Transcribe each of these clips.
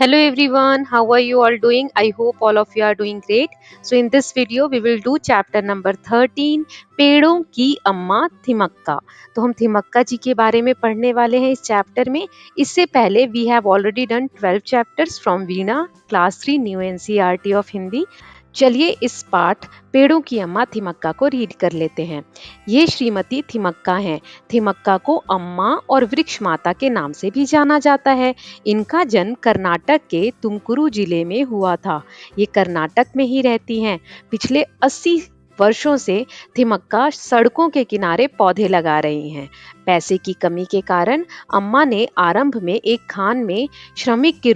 Hello everyone, how are you all doing? I hope all of you are doing great. So in this video we will do chapter number 13 पेड़ों की अम्मा थिमक्का। तो हम थिमक्का जी के बारे में पढ़ने वाले हैं इस चैप्टर में। इससे पहले we have already done 12 chapters from Veena class 3 new NCERT of Hindi. चलिए इस पाठ पेड़ों की अम्मा थिमक्का को रीड कर लेते हैं। ये श्रीमती थिमक्का हैं। थिमक्का को अम्मा और वृक्ष माता के नाम से भी जाना जाता है। इनका जन्म कर्नाटक के तुमकुरु जिले में हुआ था। ये कर्नाटक में ही रहती हैं। पिछले 80 वर्षों से थिमक्का सड़कों के किनारे पौधे लगा रही हैं। पैसे की कमी के कारण अम्मा ने आरंभ में एक खान में श्रमिक के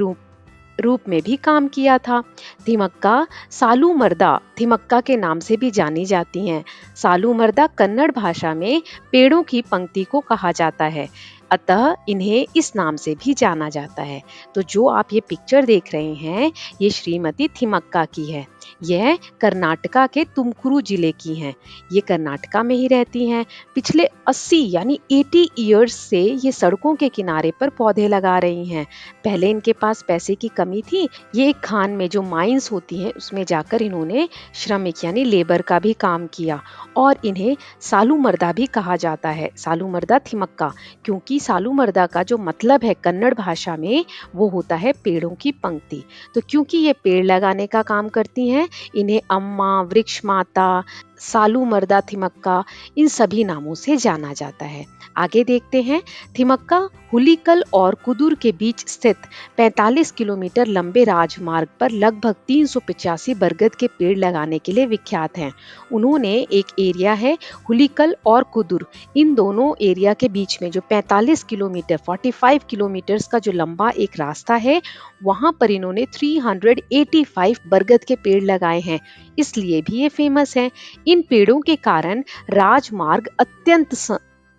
रूप में भी काम किया था। थिमक्का सालू मर्दा थिमक्का के नाम से भी जानी जाती हैं। सालू मर्दा कन्नड़ भाषा में पेड़ों की पंक्ति को कहा जाता है, अतः इन्हें इस नाम से भी जाना जाता है। तो जो आप ये पिक्चर देख रहे हैं ये श्रीमती थिमक्का की है। यह कर्नाटका के तुमकुरु जिले की हैं। ये कर्नाटका में ही रहती हैं। पिछले 80 यानी 80 इयर्स से ये सड़कों के किनारे पर पौधे लगा रही हैं। पहले इनके पास पैसे की कमी थी। ये एक खान में जो माइंस होती हैं उसमें जाकर इन्होंने श्रमिक यानी लेबर का भी काम किया और इन्हें सालू मर्दा भी कहा जाता है। सालू मर्दा थिमक्का, क्योंकि सालू मर्दा का जो मतलब है कन्नड़ भाषा में वो होता है पेड़ों की पंक्ति। तो क्योंकि ये पेड़ लगाने का काम करती हैं इन्हें अम्मा, वृक्ष माता, सालू मर्दा थिमक्का इन सभी नामों से जाना जाता है। आगे देखते हैं। थिमक्का हुलीकल और कुदुर के बीच स्थित 45 किलोमीटर लंबे राजमार्ग पर लगभग 385 बरगद के पेड़ लगाने के लिए विख्यात हैं। उन्होंने एक एरिया है हुलीकल और कुदुर, इन दोनों एरिया के बीच में जो 45 किलोमीटर 45 किलोमीटर्स का जो लंबा एक रास्ता है वहां पर इन्होंने 385 बरगद के पेड़ लगाए हैं, इसलिए भी ये फेमस है। इन पेड़ों के कारण राजमार्ग अत्यंत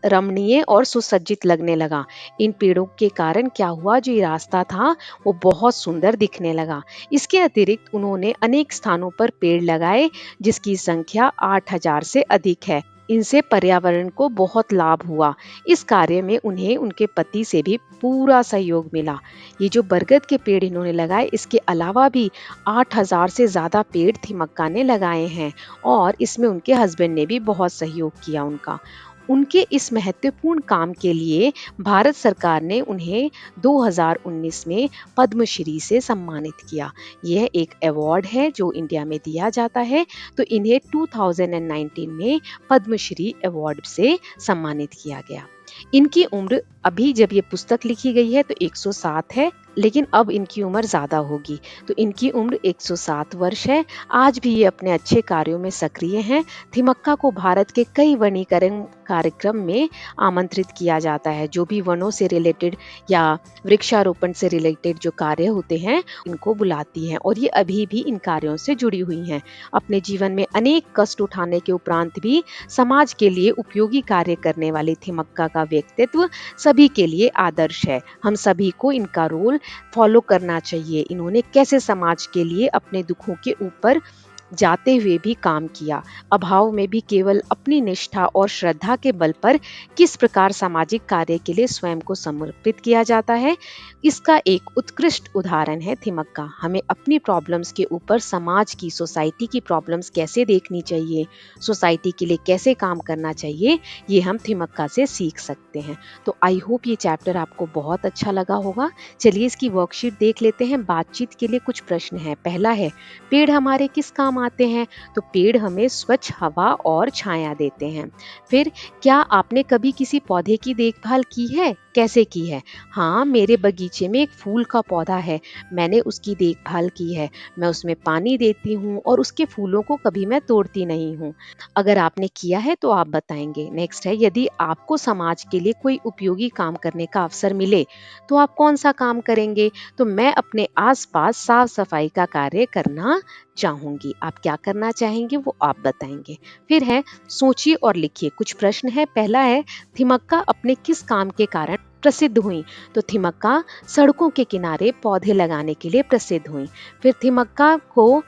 रमणीय और सुसज्जित लगने लगा। इन पेड़ों के कारण क्या हुआ, जो ये रास्ता था वो बहुत सुंदर दिखने लगा। इसके अतिरिक्त उन्होंने अनेक स्थानों पर पेड़ लगाए जिसकी संख्या 8000 से अधिक है। इनसे पर्यावरण को बहुत लाभ हुआ। इस कार्य में उन्हें उनके पति से भी पूरा सहयोग मिला। ये जो बरगद के पेड़ इन्होंने लगाए इसके अलावा भी 8000 से ज्यादा पेड़ थिमक्का ने लगाए हैं और इसमें उनके हस्बैंड ने भी बहुत सहयोग किया उनका। उनके इस महत्वपूर्ण काम के लिए भारत सरकार ने उन्हें 2019 में पद्मश्री से सम्मानित किया। यह एक अवार्ड है जो इंडिया में दिया जाता है। तो इन्हें 2019 में पद्मश्री अवार्ड से सम्मानित किया गया। इनकी उम्र अभी जब ये पुस्तक लिखी गई है तो 107 है, लेकिन अब इनकी उम्र ज्यादा होगी। तो इनकी उम्र 107 वर्ष है। आज भी ये अपने अच्छे कार्यों में सक्रिय हैं। थिमक्का को भारत के कई वनीकरण कार्यक्रम में आमंत्रित किया जाता है। जो भी वनों से रिलेटेड या वृक्षारोपण से रिलेटेड जो कार्य होते हैं इनको बुलाती हैं और ये अभी भी इन कार्यों से जुड़ी हुई हैं। अपने जीवन में अनेक कष्ट उठाने के उपरांत भी समाज के लिए उपयोगी कार्य करने वाली थिमक्का का व्यक्तित्व सभी के लिए आदर्श है। हम सभी को इनका रोल फॉलो करना चाहिए। इन्होंने कैसे समाज के लिए अपने दुखों के ऊपर जाते हुए भी काम किया, अभाव में भी केवल अपनी निष्ठा और श्रद्धा के बल पर किस प्रकार सामाजिक कार्य के लिए स्वयं को समर्पित किया जाता है, इसका एक उत्कृष्ट उदाहरण है थिमक्का। हमें अपनी प्रॉब्लम्स के ऊपर समाज की, सोसाइटी की प्रॉब्लम्स कैसे देखनी चाहिए, सोसाइटी के लिए कैसे काम करना चाहिए, ये हम थिमक्का से सीख सकते हैं। तो आई होप ये चैप्टर आपको बहुत अच्छा लगा होगा। चलिए इसकी वर्कशीट देख लेते हैं। बातचीत के लिए कुछ प्रश्न है। पहला है, पेड़ हमारे किस काम आते हैं? तो पेड़ हमें स्वच्छ हवा और छाया देते हैं। फिर, क्या आपने कभी किसी पौधे की देखभाल की है? कैसे की है? हाँ, मेरे बगीचे में एक फूल का पौधा है, मैंने उसकी देखभाल की है। मैं उसमें पानी देती हूँ और उसके फूलों को कभी मैं तोड़ती नहीं हूँ। अगर आपने किया है तो आप बताएंगे। नेक्स्ट है, यदि आपको समाज के लिए कोई उपयोगी काम करने का अवसर मिले तो आप कौन सा काम करेंगे? तो मैं अपने आसपास साफ सफाई का कार्य करना चाहूंगी। आप क्या करना चाहेंगे वो आप बताएंगे। फिर है, सोचिए और लिखिए। कुछ प्रश्न है। पहला है, थिमक्का अपने किस काम के कारण प्रसिद्ध हुई? तो थिमक्का सड़कों के किनारे पौधे लगाने के लिए प्रसिद्ध हुई। फिर थिमक्का को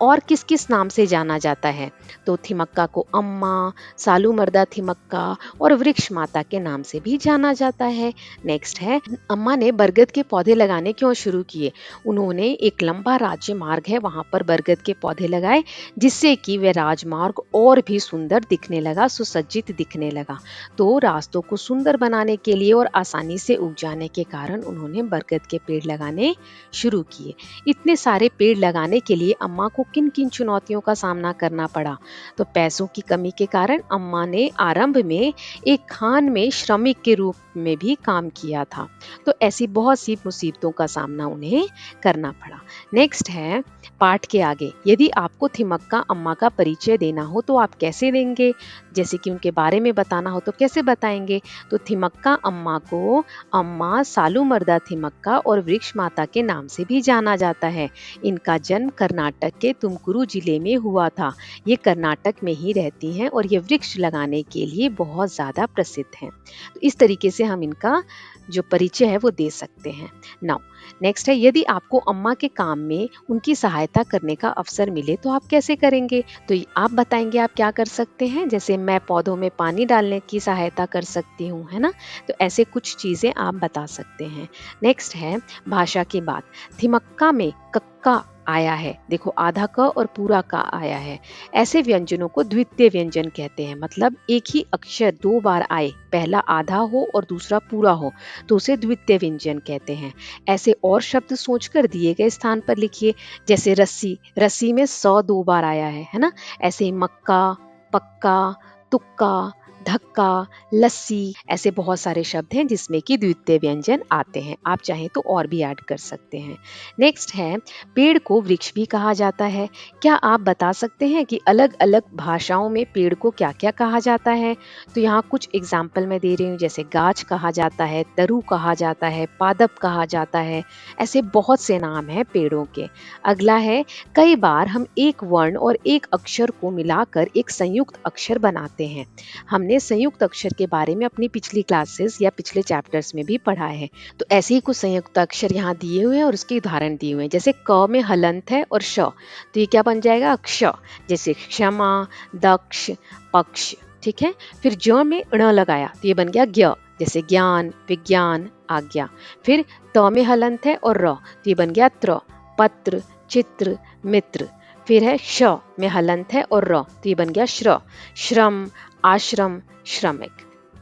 और किस किस नाम से जाना जाता है? तो थिमक्का को अम्मा, सालू मर्दा थिमक्का और वृक्ष माता के नाम से भी जाना जाता है। नेक्स्ट है, अम्मा ने बरगद के पौधे लगाने क्यों शुरू किए? उन्होंने एक लंबा राज्य मार्ग है वहां पर बरगद के पौधे लगाए, जिससे कि वह राजमार्ग और भी सुंदर दिखने लगा, सुसज्जित दिखने लगा। तो रास्तों को सुंदर बनाने के लिए और आसानी से उग जाने के कारण उन्होंने बरगद के पेड़ लगाने शुरू किए। इतने सारे पेड़ लगाने के लिए अम्मा को किन किन चुनौतियों का सामना करना पड़ा? तो पैसों की कमी के कारण अम्मा ने आरंभ में एक खान में श्रमिक के रूप में भी काम किया था। तो ऐसी बहुत सी मुसीबतों का सामना उन्हें करना पड़ा। नेक्स्ट है पाठ के आगे, यदि आपको थिमक्का अम्मा का परिचय देना हो तो आप कैसे देंगे? जैसे कि उनके बारे में बताना हो तो कैसे बताएंगे? तो थिमक्का अम्मा को अम्मा, सालू मर्दा थिमक्का और वृक्ष माता के नाम से भी जाना जाता है। इनका जन्म कर्नाटक के तुमकुरु जिले में हुआ था। ये कर्नाटक में ही रहती हैं और ये वृक्ष लगाने के लिए बहुत ज़्यादा प्रसिद्ध हैं। तो इस तरीके से हम इनका जो परिचय है वो दे सकते हैं। नाउ नेक्स्ट है, यदि आपको अम्मा के काम में उनकी सहायता करने का अवसर मिले तो आप कैसे करेंगे? तो आप बताएंगे आप क्या कर सकते हैं? जैसे मैं पौधों में पानी डालने की सहायता कर सकती हूँ, है ना? तो ऐसे कुछ चीज़ें आप बता सकते हैं। नेक्स्ट है भाषा की बात। थिमक्का में कक्का आया है, देखो आधा क और पूरा का आया है। ऐसे व्यंजनों को द्वितीय व्यंजन कहते हैं, मतलब एक ही अक्षर दो बार आए, पहला आधा हो और दूसरा पूरा हो तो उसे द्वितीय व्यंजन कहते हैं। ऐसे और शब्द सोचकर दिए गए स्थान पर लिखिए। जैसे रस्सी, रस्सी में 100 दो बार आया है ना? ऐसे ही मक्का, पक्का, तुक्का, धक्का, लस्सी, ऐसे बहुत सारे शब्द हैं जिसमें कि द्वितीय व्यंजन आते हैं। आप चाहें तो और भी ऐड कर सकते हैं। नेक्स्ट है, पेड़ को वृक्ष भी कहा जाता है। क्या आप बता सकते हैं कि अलग अलग भाषाओं में पेड़ को क्या क्या कहा जाता है? तो यहाँ कुछ एग्जाम्पल मैं दे रही हूँ। जैसे गाछ कहा जाता है, तरु कहा जाता है, पादप कहा जाता है। ऐसे बहुत से नाम हैं पेड़ों के। अगला है, कई बार हम एक वर्ण और एक अक्षर को मिलाकर एक संयुक्त अक्षर बनाते हैं। हमने संयुक्त अक्षर के बारे में अपनी पिछली क्लासेस या पिछले चैप्टर्स में भी पढ़ा है। तो ऐसे ही कुछ संयुक्त अक्षर यहाँ दिए हुए हैं और उसके उदाहरण दिए हुए हैं। जैसे क में हलंत है और श, तो ये क्या बन जाएगा? क्ष। जैसे क्षमा, दक्ष, पक्ष। ठीक है। फिर ज में ण लगाया तो ये बन गया ज्ञ, जैसे ज्ञान, विज्ञान, आज्ञा। फिर त में हलंत है और र, तो ये बन गया त्र, पत्र, चित्र, मित्र। फिर है श में हलंत है और र, तो ये बन गया श्र, श्रम, आश्रम, श्रमिक।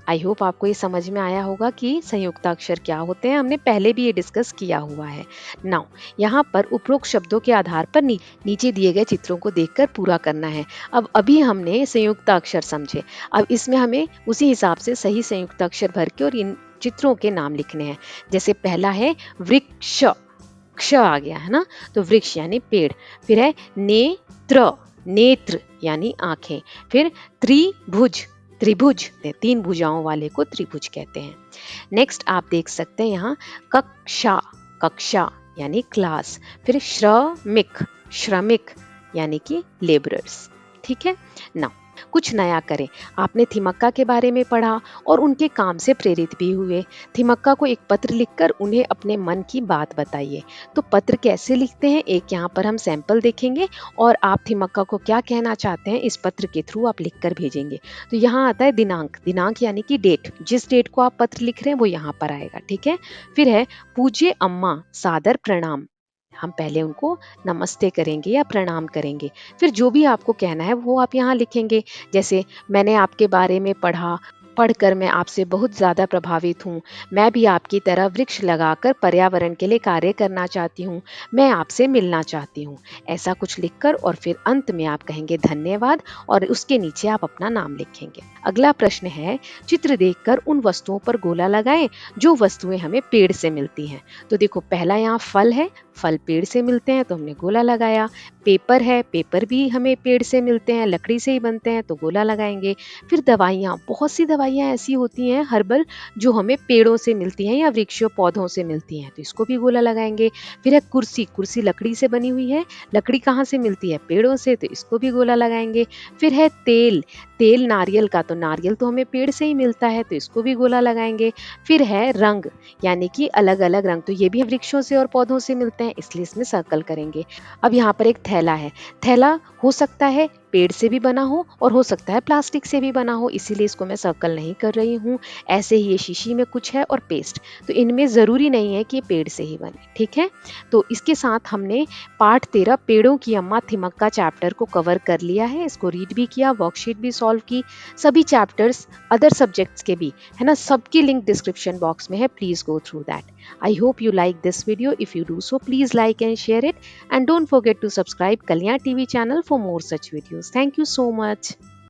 आई होप आपको ये समझ में आया होगा कि संयुक्ताक्षर क्या होते हैं। हमने पहले भी ये डिस्कस किया हुआ है। नाउ यहाँ पर उपरोक्त शब्दों के आधार पर नीचे दिए गए चित्रों को देखकर पूरा करना है। अब अभी हमने संयुक्ताक्षर समझे, अब इसमें हमें उसी हिसाब से सही संयुक्ताक्षर भर के और इन चित्रों के नाम लिखने हैं। जैसे पहला है वृक्ष, क्ष आ गया है ना, तो वृक्ष यानी पेड़। फिर है नेत्र, नेत्र यानी आंखें। फिर त्रिभुज, त्रिभुज, तीन भुजाओं वाले को त्रिभुज कहते हैं। नेक्स्ट आप देख सकते हैं यहाँ कक्षा, कक्षा यानी क्लास। फिर श्रमिक, श्रमिक यानी कि लेबरर्स। ठीक है ना। कुछ नया करें। आपने थिमक्का के बारे में पढ़ा और उनके काम से प्रेरित भी हुए। थिमक्का को एक पत्र लिखकर उन्हें अपने मन की बात बताइए। तो पत्र कैसे लिखते हैं, एक यहाँ पर हम सैंपल देखेंगे और आप थिमक्का को क्या कहना चाहते हैं इस पत्र के थ्रू आप लिखकर भेजेंगे। तो यहाँ आता है दिनांक, दिनांक यानी कि डेट, जिस डेट को आप पत्र लिख रहे हैं वो यहाँ पर आएगा। ठीक है। फिर है पूज्य अम्मा, सादर प्रणाम। हम पहले उनको नमस्ते करेंगे या प्रणाम करेंगे। फिर जो भी आपको कहना है वो आप यहाँ लिखेंगे। जैसे मैंने आपके बारे में पढ़कर मैं आपसे बहुत ज़्यादा प्रभावित हूँ। मैं भी आपकी तरह वृक्ष लगाकर पर्यावरण के लिए कार्य करना चाहती हूँ। मैं आपसे मिलना चाहती हूँ। ऐसा कुछ लिखकर और फिर अंत में आप कहेंगे धन्यवाद और उसके नीचे आप अपना नाम लिखेंगे। अगला प्रश्न है, चित्र देखकर उन वस्तुओं पर गोला लगाएं जो वस्तुएं हमें पेड़ से मिलती हैं। तो देखो पहला यहाँ फल है, फल पेड़ से मिलते हैं तो हमने गोला लगाया। पेपर है, पेपर भी हमें पेड़ से मिलते हैं, लकड़ी से ही बनते हैं तो गोला लगाएंगे। फिर दवाइयाँ, बहुत सी दवाइयाँ ऐसी होती हैं हर्बल जो हमें पेड़ों से मिलती हैं या वृक्षों पौधों से मिलती हैं तो इसको भी गोला लगाएंगे। फिर है कुर्सी, कुर्सी लकड़ी से बनी हुई है, लकड़ी कहाँ से मिलती है? पेड़ों से, तो इसको भी गोला लगाएंगे। फिर है तेल, तेल नारियल का, तो नारियल तो हमें पेड़ से ही मिलता है, तो इसको भी गोला लगाएंगे। फिर है रंग, यानी कि अलग अलग रंग, तो ये भी वृक्षों से और पौधों से मिलते हैं, इसलिए इसमें सर्कल करेंगे। अब यहाँ पर एक थैला है। थैला हो सकता है पेड़ से भी बना हो और हो सकता है प्लास्टिक से भी बना हो, इसीलिए इसको मैं सर्कल नहीं कर रही हूँ। ऐसे ही ये शीशी में कुछ है और पेस्ट, तो इनमें ज़रूरी नहीं है कि ये पेड़ से ही बने, ठीक है। तो इसके साथ हमने पाठ 13 पेड़ों की अम्मा थिमक्का चैप्टर को कवर कर लिया है। इसको रीड भी किया, वर्कशीट भी सॉल्व की। सभी चैप्टर्स अदर सब्जेक्ट्स के भी है ना, सबकी लिंक डिस्क्रिप्शन बॉक्स में है, please go through that. I hope you like this video. If you do so, please like and share it, and don't forget to subscribe Kalyan TV channel for more such videos. Thank you so much.